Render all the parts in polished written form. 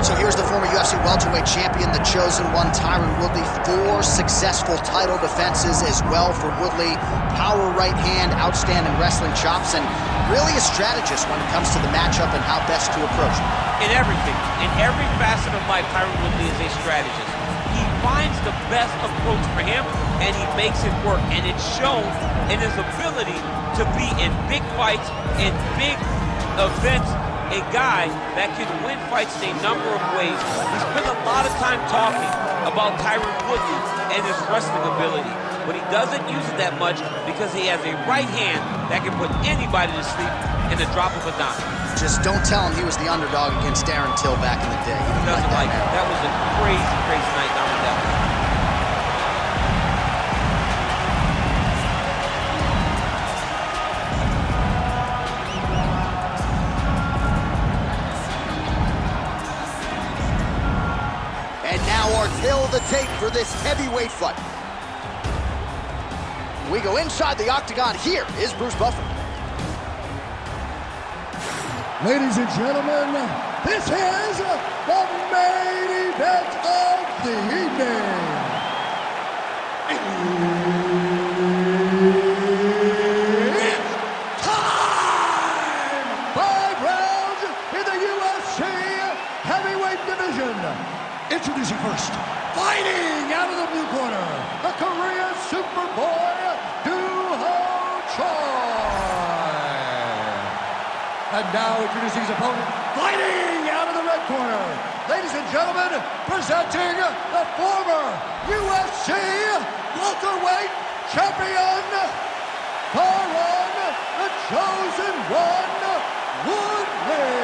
right, so here's the former UFC welterweight champion, the chosen one, Tyron Woodley. 4 successful title defenses as well for Woodley. Power right hand, outstanding wrestling chops, and really a strategist when it comes to the matchup and how best to approach it. In everything, in every facet of life, Tyron Woodley is a strategist. He finds the best approach for him, and he makes it work. And it's shown in his ability to be in big fights, in big events, a guy that can win fights in a number of ways. We spend a lot of time talking about Tyron Woodley and his wrestling ability, but he doesn't use it that much because he has a right hand that can put anybody to sleep in the drop of a dime. Just don't tell him he was the underdog against Darren Till back in the day. He doesn't like that. That was a crazy, crazy night down with that one. And now our tail of the tape for this heavyweight fight. We go inside the octagon. Here is Bruce Buffer. Ladies and gentlemen, this is the main event of the evening. It's time! 5 rounds in the UFC heavyweight division. Introducing first, fighting out of the blue corner, the Korean Superboy, And now introducing his opponent, fighting out of the red corner. Ladies and gentlemen, presenting the former UFC welterweight champion, Tyron, the chosen one, Woodley.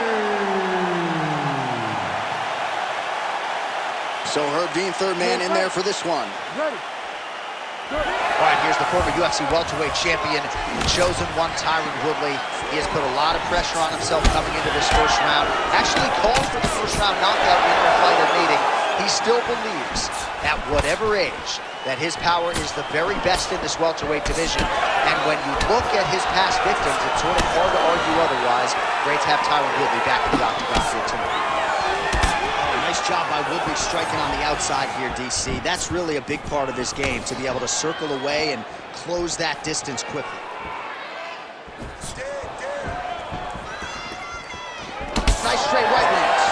So Herb Dean, third man in there for this one. Ready. All right, here's the former UFC welterweight champion, chosen one, Tyron Woodley. He has put a lot of pressure on himself coming into this first round. Actually called for the first round knockout in a fighter meeting. He still believes, at whatever age, that his power is the very best in this welterweight division. And when you look at his past victims, it's sort of hard to argue otherwise. Great to have Tyron Woodley back in the octagon here tonight. Nice job by Woodley striking on the outside here, DC. That's really a big part of this game, to be able to circle away and close that distance quickly. Nice straight right lands.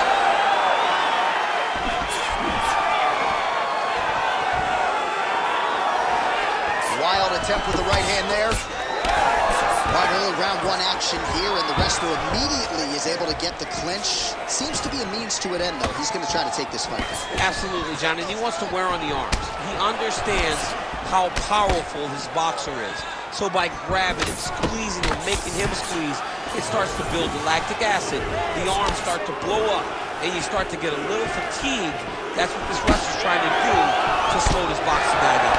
Wild attempt with the right hand there. Right, early round 1 action here, and the wrestler immediately is able to get the clinch. Seems to be a means to an end, though. He's going to try to take this fight back. Absolutely, John, and he wants to wear on the arms. He understands how powerful his boxer is. So by grabbing and squeezing and making him squeeze, it starts to build the lactic acid. The arms start to blow up, and you start to get a little fatigue. That's what this wrestler's trying to do to slow this boxing guy down.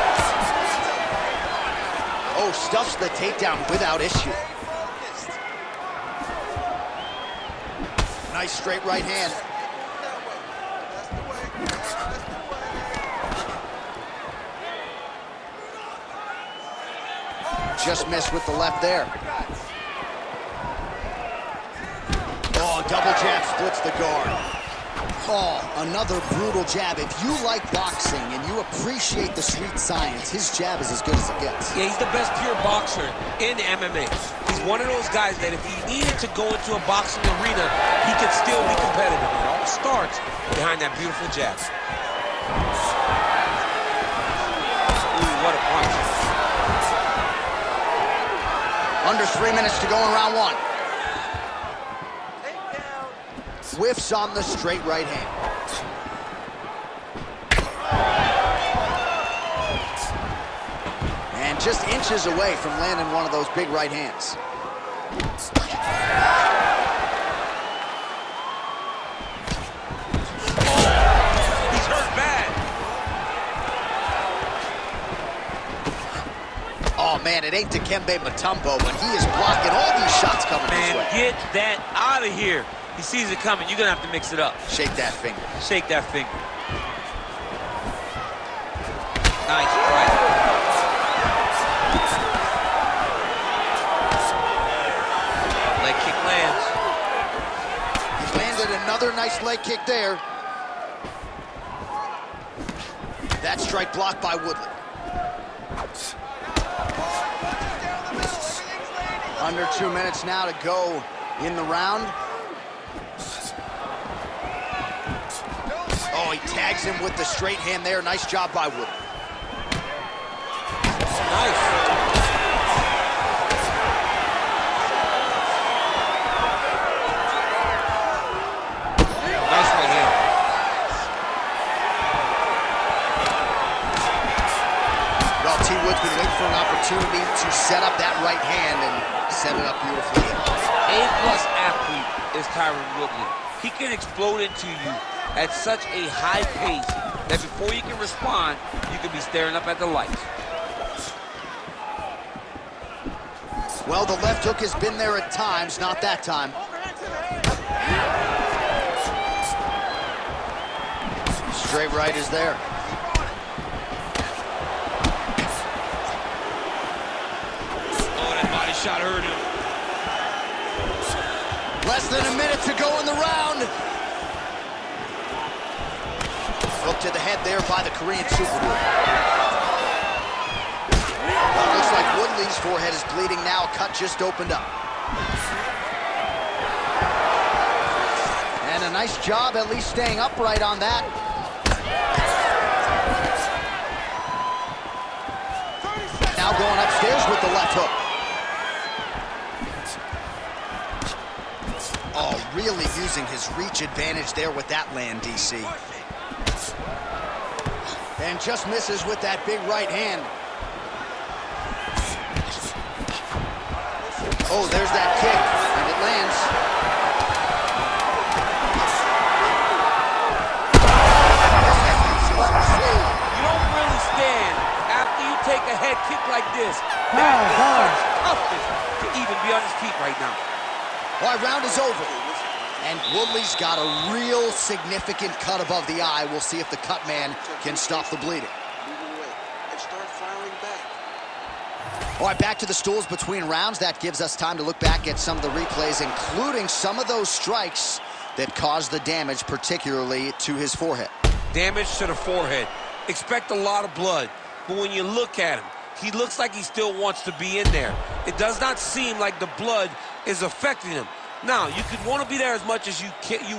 Oh, stuffs the takedown without issue. Nice straight right hand. Just missed with the left there. Oh, double jab splits the guard. Oh, another brutal jab. If you like boxing and you appreciate the street science, his jab is as good as it gets. Yeah, he's the best pure boxer in MMA. He's one of those guys that if he needed to go into a boxing arena, he could still be competitive. It all starts behind that beautiful jab. Ooh, what a punch. Under 3 minutes to go in round 1. Whiffs on the straight right hand. And just inches away from landing one of those big right hands. He's hurt bad. Oh man, it ain't Dikembe Mutombo, but he is blocking all these shots coming his way. Get that out of here. He sees it coming. You're going to have to mix it up. Shake that finger. Shake that finger. Nice right. Leg kick lands. He landed another nice leg kick there. That strike blocked by Woodley. Under 2 minutes now to go in the round. Oh, he tags him with the straight hand there. Nice job by Woodley. Nice. Nice right hand. Well, T. Wood's been waiting for an opportunity to set up that right hand and set it up beautifully. A-plus athlete is Tyron Woodley. He can explode into you at such a high pace that before you can respond, you can be staring up at the lights. Well, the left hook has been there at times, not that time. Straight right is there. Oh, that body shot hurt him. Less than a minute to go in the round. Hook to the head there by the Korean Superboy. Well, looks like Woodley's forehead is bleeding now. A cut just opened up. And a nice job at least staying upright on that. Now going upstairs with the left hook. Oh, really using his reach advantage there with that land, DC. And just misses with that big right hand. Oh, there's that kick, and it lands. You don't really stand after you take a head kick like this. That is toughest to even be on his feet right now. All right, round is over. And Woodley's got a real significant cut above the eye. We'll see if the cut man can stop the bleeding. All right, back to the stools between rounds. That gives us time to look back at some of the replays, including some of those strikes that caused the damage, particularly to his forehead. Damage to the forehead. Expect a lot of blood. But when you look at him, he looks like he still wants to be in there. It does not seem like the blood is affecting him. Now, you could want to be there as much as you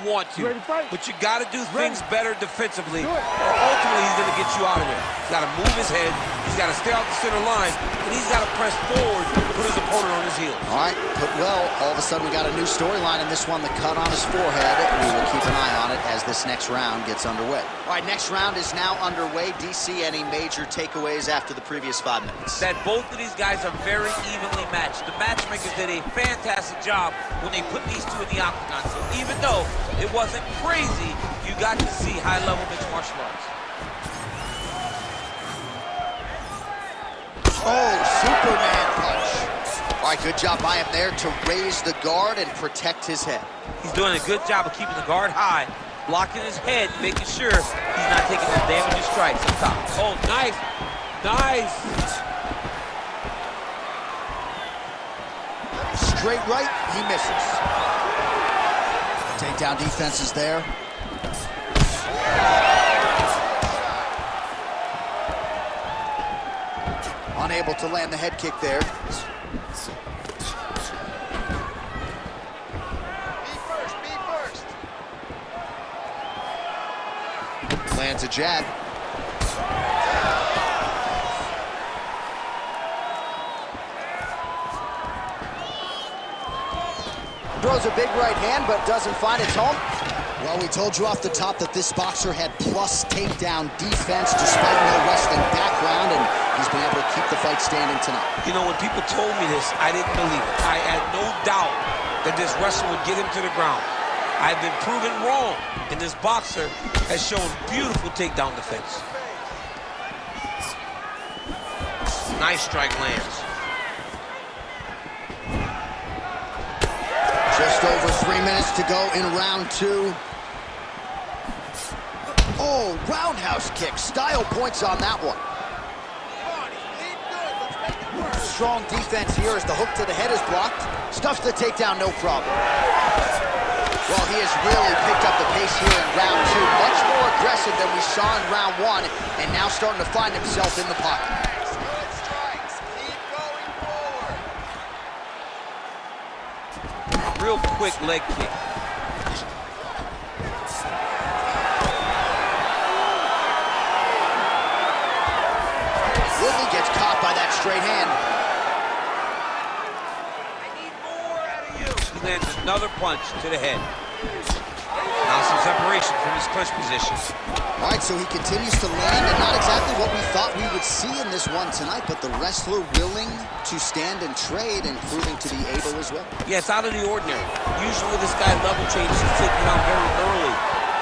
want to, but you got to do things better defensively, or ultimately he's going to get you out of there. He's got to move his head, he's got to stay off the center line, and he's got to press forward, put his opponent on his heels. All right, put well. All of a sudden, we got a new storyline in this one, the cut on his forehead. We will keep an eye on it as this next round gets underway. All right, next round is now underway. DC, any major takeaways after the previous 5 minutes? That both of these guys are very evenly matched. The matchmakers did a fantastic job when they put these two in the octagon. So even though it wasn't crazy, you got to see high-level mixed martial arts. Oh, Superman punch. All right, good job by him there to raise the guard and protect his head. He's doing a good job of keeping the guard high, blocking his head, making sure he's not taking those damaging strikes on top. Oh, nice. Nice. Straight right, he misses. Takedown defense is there. Unable to land the head kick there. Be first. Lands a jab. Throws a big right hand, but doesn't find its home. Well, we told you off the top that this boxer had plus takedown defense despite no wrestling background, and he's been able to keep the fight standing tonight. You know, when people told me this, I didn't believe it. I had no doubt that this wrestler would get him to the ground. I've been proven wrong, and this boxer has shown beautiful takedown defense. Nice strike lands. Just over 3 minutes to go in round two. Oh, roundhouse kick. Style points on that one. Strong defense here as the hook to the head is blocked. Stuffs the takedown, no problem. Well, he has really picked up the pace here in round 2. Much more aggressive than we saw in round 1, and now starting to find himself in the pocket. Good strikes. Keep going forward. Real quick leg kick. Woodley gets caught by that straight hand. I need more out of you. He lands another punch to the head. Now some separation from his clinch position. All right, so he continues to land, and not exactly what we thought we would see in this one tonight, but the wrestler willing to stand and trade and proving to be able as well. Yeah, it's out of the ordinary. Usually this guy level changes and taken out very early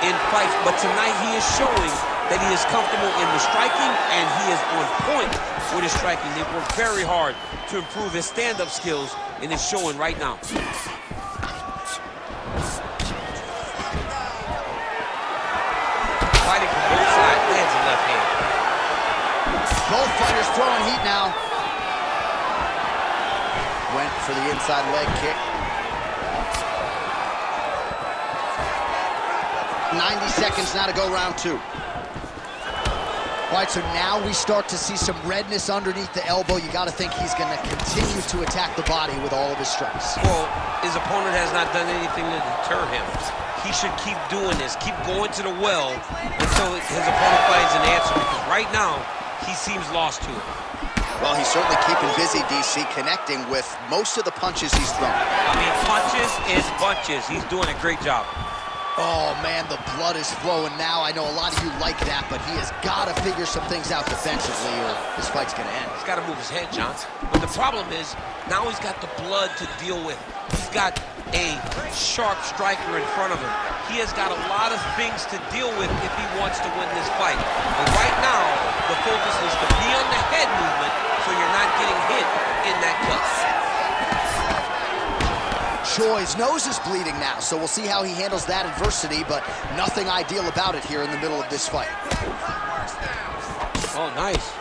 in fights, but tonight he is showing that he is comfortable in the striking, and he is on point with his striking. They work very hard to improve his stand-up skills, and it's showing right now. Fighting from both sides, lands a left hand. Both fighters throwing heat now. Went for the inside leg kick. 90 seconds now to go round 2. All right, so now we start to see some redness underneath the elbow. You got to think he's going to continue to attack the body with all of his strikes. Well, his opponent has not done anything to deter him. He should keep doing this, keep going to the well until his opponent finds an answer, because right now, he seems lost to it. Well, he's certainly keeping busy, DC, connecting with most of the punches he's thrown. I mean, punches and bunches. He's doing a great job. Oh, man, the blood is flowing now. I know a lot of you like that, but he has got to figure some things out defensively or this fight's going to end. He's got to move his head, John. But the problem is, now he's got the blood to deal with. He's got a sharp striker in front of him. He has got a lot of things to deal with if he wants to win this fight. But right now, the focus is to be on the head movement so you're not getting hit in that gut. Choi's nose is bleeding now, so we'll see how he handles that adversity, but nothing ideal about it here in the middle of this fight. Oh, nice.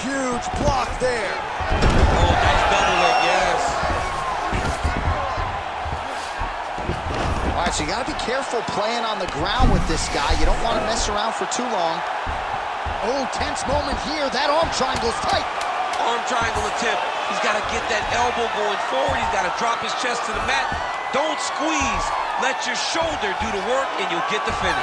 Huge block there. Oh, nice double leg, yes. All right, so you got to be careful playing on the ground with this guy. You don't want to mess around for too long. Oh, tense moment here. That arm triangle's tight. Arm triangle attempt. He's got to get that elbow going forward. He's got to drop his chest to the mat. Don't squeeze. Let your shoulder do the work, and you'll get the finish.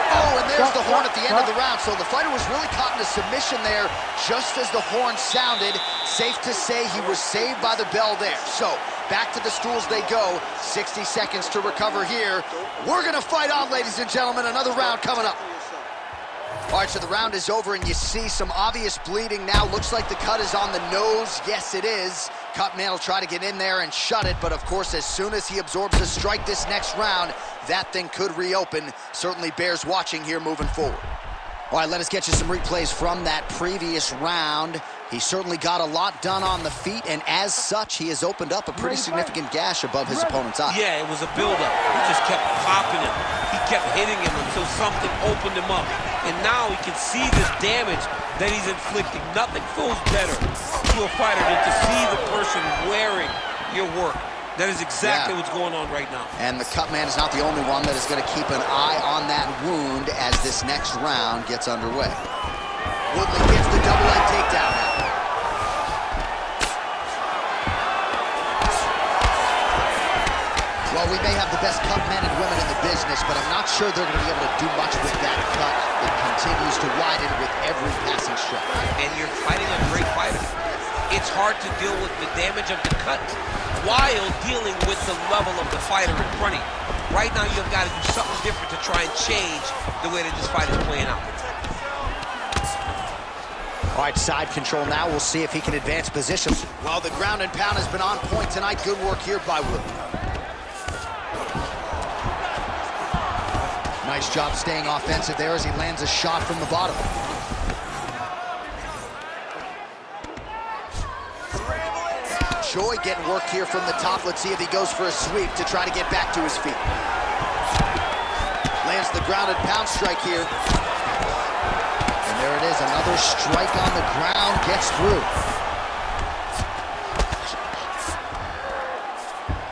Oh, and there's the horn at the end of the round. So the fighter was really caught in a submission there just as the horn sounded. Safe to say he was saved by the bell there. So back to the stools they go. 60 seconds to recover here. We're going to fight on, ladies and gentlemen. Another round coming up. All right, so the round is over, and you see some obvious bleeding now. Looks like the cut is on the nose. Yes, it is. Cutman will try to get in there and shut it, but of course, as soon as he absorbs a strike this next round, that thing could reopen. Certainly bears watching here moving forward. All right, let us get you some replays from that previous round. He certainly got a lot done on the feet, and as such, he has opened up a pretty significant gash above his opponent's eye. Yeah, it was a buildup. He just kept popping him. He kept hitting him until something opened him up. And now he can see the damage that he's inflicting. Nothing feels better to a fighter than to see the person wearing your work. That is exactly what's going on right now. And the cut man is not the only one that is going to keep an eye on that wound as this next round gets underway. Woodley gets the double leg takedown now. Well, we may have the best cut men and women in the business, but I'm not sure they're going to be able to do much with that cut. It continues to widen with every passing strike. And you're fighting a great fighter. It's hard to deal with the damage of the cut while dealing with the level of the fighter in front of you. Right now, you've got to do something different to try and change the way that this fight is playing out. All right, side control now. We'll see if he can advance positions. Well, the ground and pound has been on point tonight. Good work here by Woodley. Nice job staying offensive there as he lands a shot from the bottom. Choi getting work here from the top. Let's see if he goes for a sweep to try to get back to his feet. Lands the ground and pound strike here. And there it is, another strike on the ground, gets through.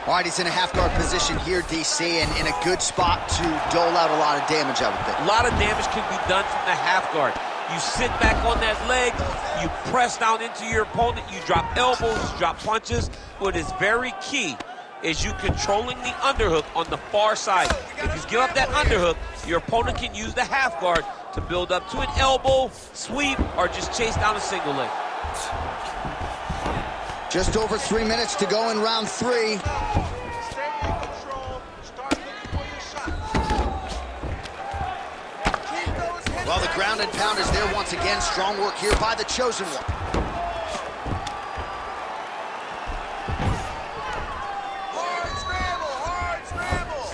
All right, he's in a half guard position here, DC, and in a good spot to dole out a lot of damage, I would think. A lot of damage can be done from the half guard. You sit back on that leg, you press down into your opponent, you drop elbows, you drop punches. What is very key is you controlling the underhook on the far side. If you give up that underhook, your opponent can use the half guard to build up to an elbow, sweep, or just chase down a single leg. Just over 3 minutes to go in round 3. Stay in control. Start looking for your shots. Keep those hands. Well, the ground and pound is there once again. Strong work here by the chosen one. Hard scramble. Hard scramble.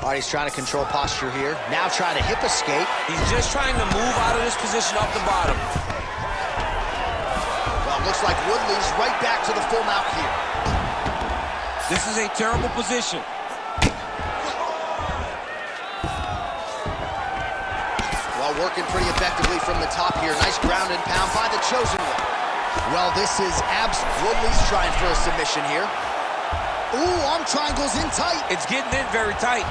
All right, he's trying to control posture here. Now trying to hip escape. He's just trying to move out of this position off the bottom. Well, looks like Woodley's right back to the full mount here. This is a terrible position. Well, working pretty effectively from the top here. Nice ground and pound by the chosen one. Well, this is Woodley's trying for a submission here. Ooh, arm triangle's in tight. It's getting in very tight.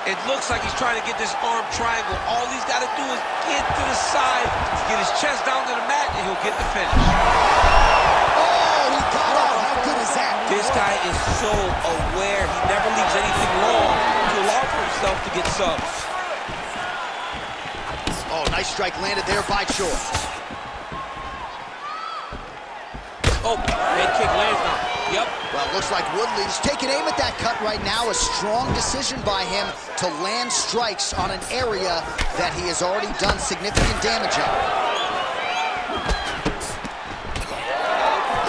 It looks like he's trying to get this arm triangle. All he's got to do is get to the side, get his chest down to the mat, and he'll get the finish. Oh, he got out. How good is that? This guy is so aware. He never leaves anything long to allow for himself to get subs. Oh, nice strike landed there by Choi. Oh, head kick lands now. Yep. Well, looks like Woodley's taking aim at that cut right now. A strong decision by him to land strikes on an area that he has already done significant damage on.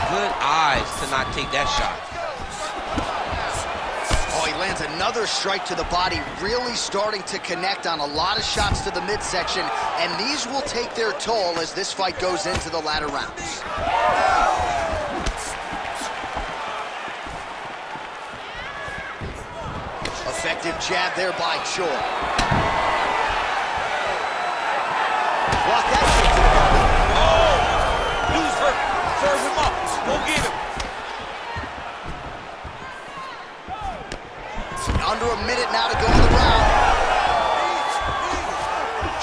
Good eyes to not take that shot. Oh, he lands another strike to the body, really starting to connect on a lot of shots to the midsection, and these will take their toll as this fight goes into the latter rounds. Effective jab there by Choi. Block that shit to the body. Oh! News hurt. Serve him up. Go get him. Under a minute now to go in the round.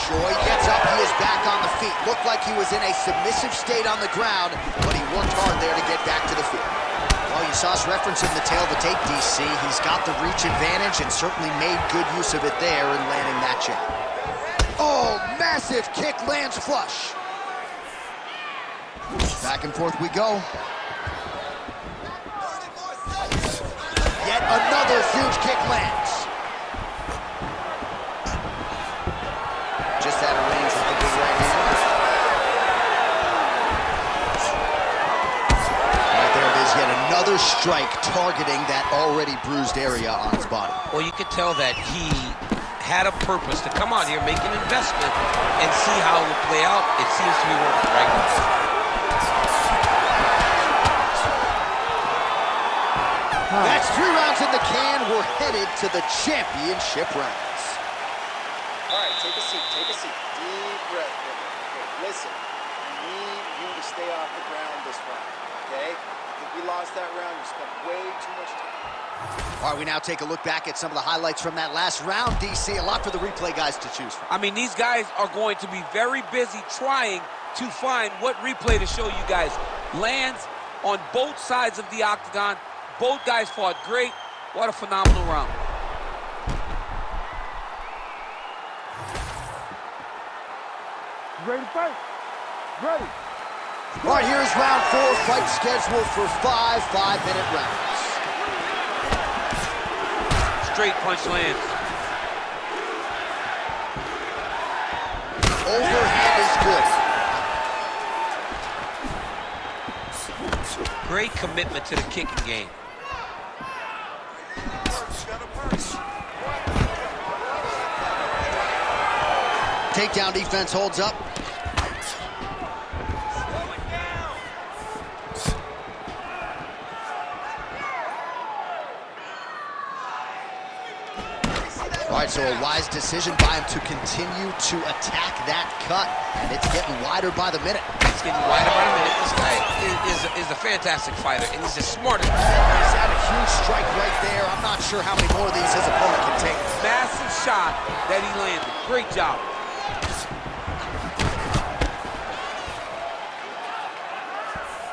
Choi gets up. He is back on the feet. Looked like he was in a submissive state on the ground, but he worked hard there to get back to the field. Well, you saw us referencing the tail of the tape, DC. He's got the reach advantage and certainly made good use of it there in landing that jab. Oh, massive kick lands flush. Back and forth we go. Yet another huge kick lands. Just out of range with the big right hand. Yet another strike targeting that already bruised area on his body. Well, you could tell that he had a purpose to come out here, make an investment, and see how it would play out. It seems to be working right now. That's 3 rounds in the can. We're headed to the championship rounds. All right, take a seat. Take a seat. Deep breath. Okay, listen, I need you to stay off the ground this round, okay? If we lost that round, you spent way too much time. All right, we now take a look back at some of the highlights from that last round, DC. A lot for the replay guys to choose from. I mean, these guys are going to be very busy trying to find what replay to show you guys. Lands on both sides of the octagon. Both guys fought great. What a phenomenal round. Ready to fight? Ready. All right, here's round 4, fight scheduled for 5 5-minute rounds. Straight punch lands. Overhand is good. Great commitment to the kicking game. Takedown defense holds up. All right, so a wise decision by him to continue to attack that cut, and it's getting wider by the minute. It's getting wider by the minute. This guy is a fantastic fighter, and he's the smartest. He's had a huge strike right there. I'm not sure how many more of these his opponent can take. Massive shot that he landed. Great job.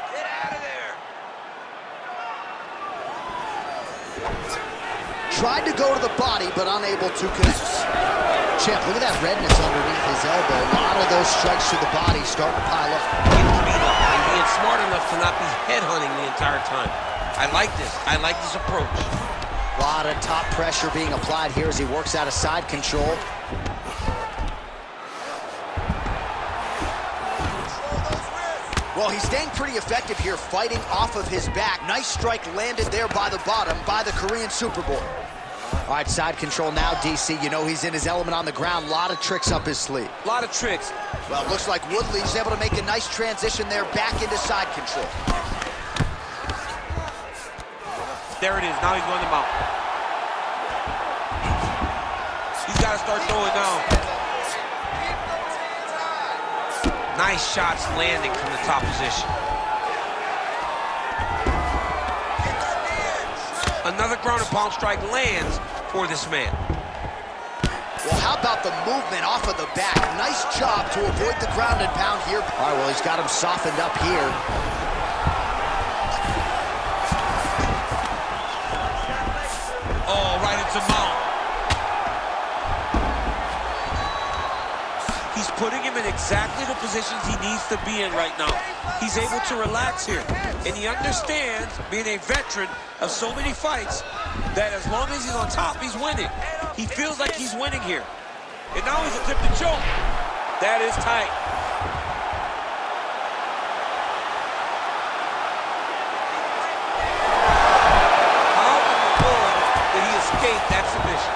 Get out of there. Tried to go to the body, but unable to connect. Champ, look at that redness underneath his elbow. A lot of those strikes to the body starting to pile up. Getting beat up and being smart enough to not be headhunting the entire time. I like this. I like this approach. A lot of top pressure being applied here as he works out of side control. Well, he's staying pretty effective here, fighting off of his back. Nice strike landed there by the bottom by the Korean Superboy. All right, side control now, DC. You know he's in his element on the ground. A lot of tricks up his sleeve. A lot of tricks. Well, it looks like Woodley's able to make a nice transition there back into side control. There it is. Now he's going to mount. He's got to start throwing now. Nice shots landing from the top position. Another ground and pound strike lands for this man. Well, how about the movement off of the back? Nice job to avoid the ground and pound here. All right, well, he's got him softened up here. Oh, right into mount. He's putting him in exactly the positions he needs to be in right now. He's able to relax here. And he understands, being a veteran of so many fights, that as long as he's on top, he's winning. He feels like he's winning here. And now he's attempting to choke. That is tight. How in the world did he escape that submission?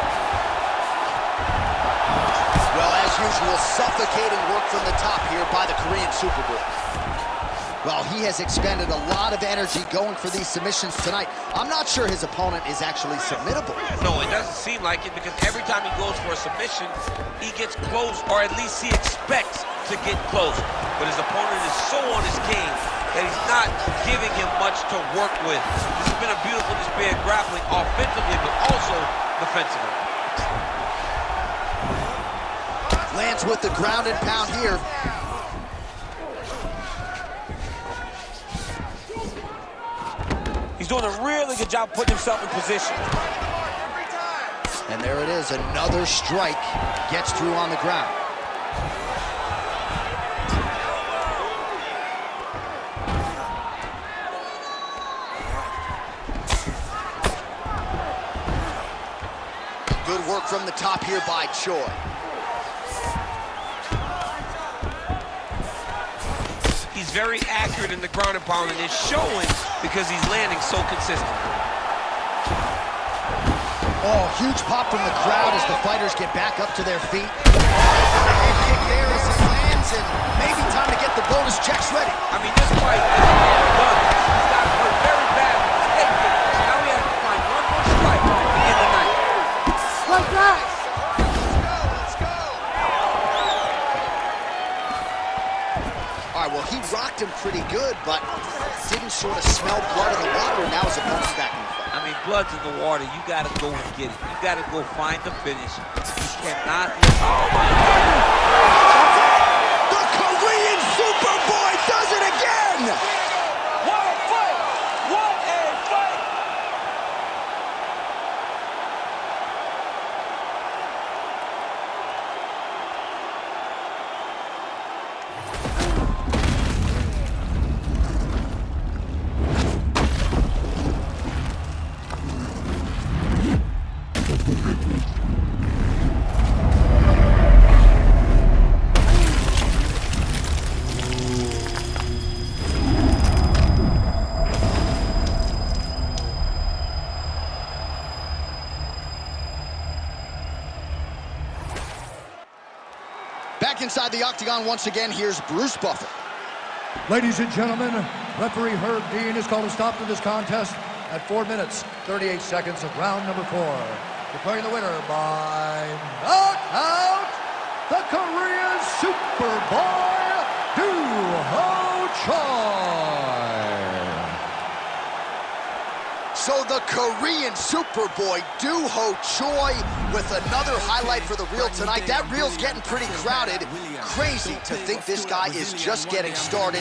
Well, as usual, suffocating work from the top here by the Korean Superboy. Well, he has expended a lot of energy going for these submissions tonight. I'm not sure his opponent is actually submittable. No, it doesn't seem like it, because every time he goes for a submission, he gets close, or at least he expects to get close. But his opponent is so on his game that he's not giving him much to work with. This has been a beautiful display of grappling offensively, but also defensively. Lands with the ground and pound here. He's doing a really good job putting himself in position. And there it is, another strike gets through on the ground. Good work from the top here by Choi. He's very accurate in the ground and pound, and it's showing because he's landing so consistent. Oh, huge pop from the crowd as the fighters get back up to their feet. And kick there as he lands, and maybe time to get the bonus checks ready. I mean, this fight is done. He's got hurt very bad. Now we have to find one more strike in the night. Like that! All right, well, he rocked him pretty good, but didn't sort of smell blood in the water, and now his opponent's back in the fight. I mean, blood's in the water. You got to go and get it. You got to go find the finish. You cannot let... Oh, my God. The Korean Superboy does it again! What a fight! What a fight! Back inside the octagon once again, here's Bruce Buffer. Ladies and gentlemen, referee Herb Dean has called a stop to this contest at 4 minutes, 38 seconds of round number 4. declaring the winner by knockout, the Korean Superboy, Doo-Ho Choi. So the Korean Superboy, Doo-Ho Choi, with another highlight for the reel tonight. That reel's getting pretty crowded. Crazy to think this guy is just getting started.